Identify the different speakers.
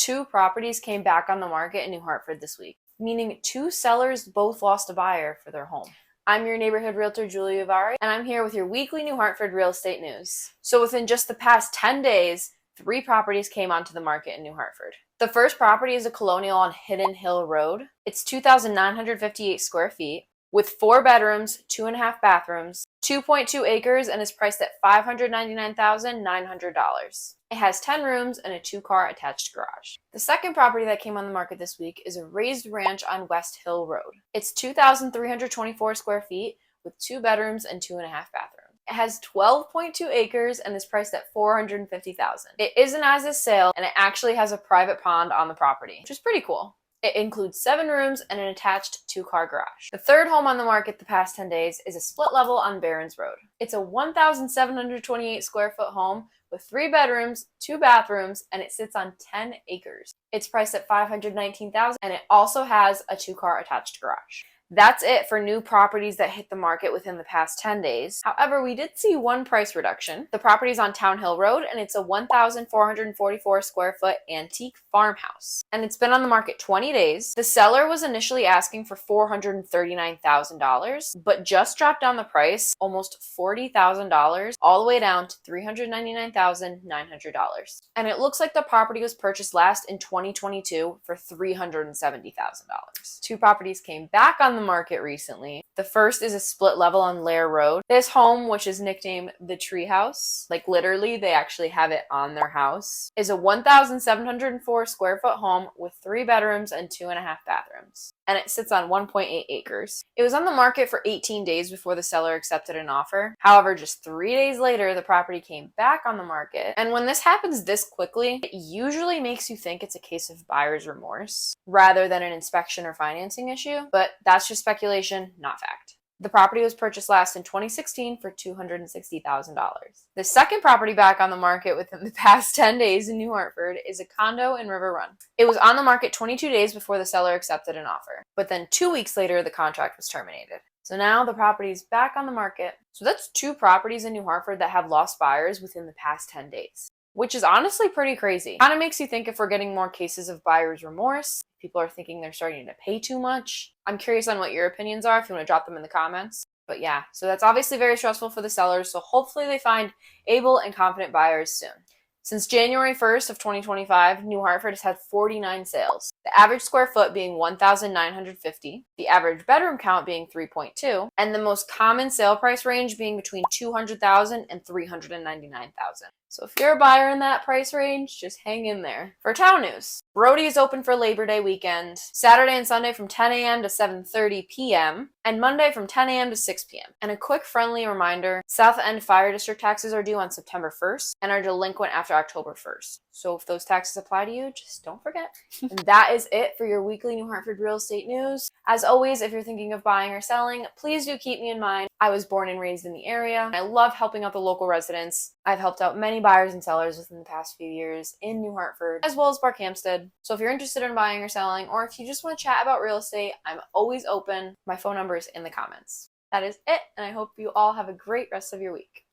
Speaker 1: 2 properties came back on the market in New Hartford this week, meaning 2 sellers both lost a buyer for their home. I'm your neighborhood realtor, Julia Vari, and I'm here with your weekly New Hartford real estate news. So within just the past 10 days, 3 properties came onto the market in New Hartford. The first property is a colonial on Hidden Hill Road. It's 2,958 square feet with 4 bedrooms, 2.5 bathrooms, 2.2 acres, and is priced at $599,900. It has 10 rooms and a 2-car attached garage. The second property that came on the market this week is a raised ranch on West Hill Road. It's 2,324 square feet with 2 bedrooms and 2.5 bathrooms. It has 12.2 acres and is priced at $450,000. It is an as-is sale, and it actually has a private pond on the property, which is pretty cool. It includes 7 rooms and an attached 2-car garage. The third home on the market the past 10 days is a split level on Barron's Road. It's a 1,728 square foot home with 3 bedrooms, 2 bathrooms, and it sits on 10 acres. It's priced at $519,000, and it also has a 2-car attached garage. That's it for new properties that hit the market within the past 10 days. However, we did see one price reduction. The property is on Town Hill Road, and it's a 1,444 square foot antique farmhouse. And it's been on the market 20 days. The seller was initially asking for $439,000, but just dropped down the price almost $40,000, all the way down to $399,900. And it looks like the property was purchased last in 2022 for $370,000. 2 properties came back on the market recently. The first is a split level on Lair Road. This home, which is nicknamed the Treehouse, like literally they actually have it on their house, is a 1,704 square foot home with 3 bedrooms and 2.5 bathrooms. And it sits on 1.8 acres. It was on the market for 18 days before the seller accepted an offer. However, just 3 days later, the property came back on the market. And when this happens this quickly, it usually makes you think it's a case of buyer's remorse rather than an inspection or financing issue. But that's just speculation, not fact. The property was purchased last in 2016 for $260,000. The second property back on the market within the past 10 days in New Hartford is a condo in River Run. It was on the market 22 days before the seller accepted an offer, but then 2 weeks later, the contract was terminated. So now the property is back on the market. So that's 2 properties in New Hartford that have lost buyers within the past 10 days, which is honestly pretty crazy. Kind of makes you think if we're getting more cases of buyer's remorse, people are thinking they're starting to pay too much. I'm curious on what your opinions are if you want to drop them in the comments. But yeah, so that's obviously very stressful for the sellers, so hopefully they find able and confident buyers soon. Since January 1st of 2025, New Hartford has had 49 sales. The average square foot being 1,950, the average bedroom count being 3.2, and the most common sale price range being between $200,000 and $399,000. So if you're a buyer in that price range, just hang in there. For town news, Brody is open for Labor Day weekend, Saturday and Sunday from 10 a.m. to 7:30 p.m., and Monday from 10 a.m. to 6 p.m. And a quick friendly reminder, South End Fire District taxes are due on September 1st and are delinquent after October 1st. So if those taxes apply to you, just don't forget. And that is it for your weekly New Hartford real estate news. As always, if you're thinking of buying or selling, please do keep me in mind. I was born and raised in the area. I love helping out the local residents. I've helped out many buyers and sellers within the past few years in New Hartford, as well as Barkhamsted. So if you're interested in buying or selling, or if you just want to chat about real estate, I'm always open. My phone number is in the comments. That is it, and I hope you all have a great rest of your week.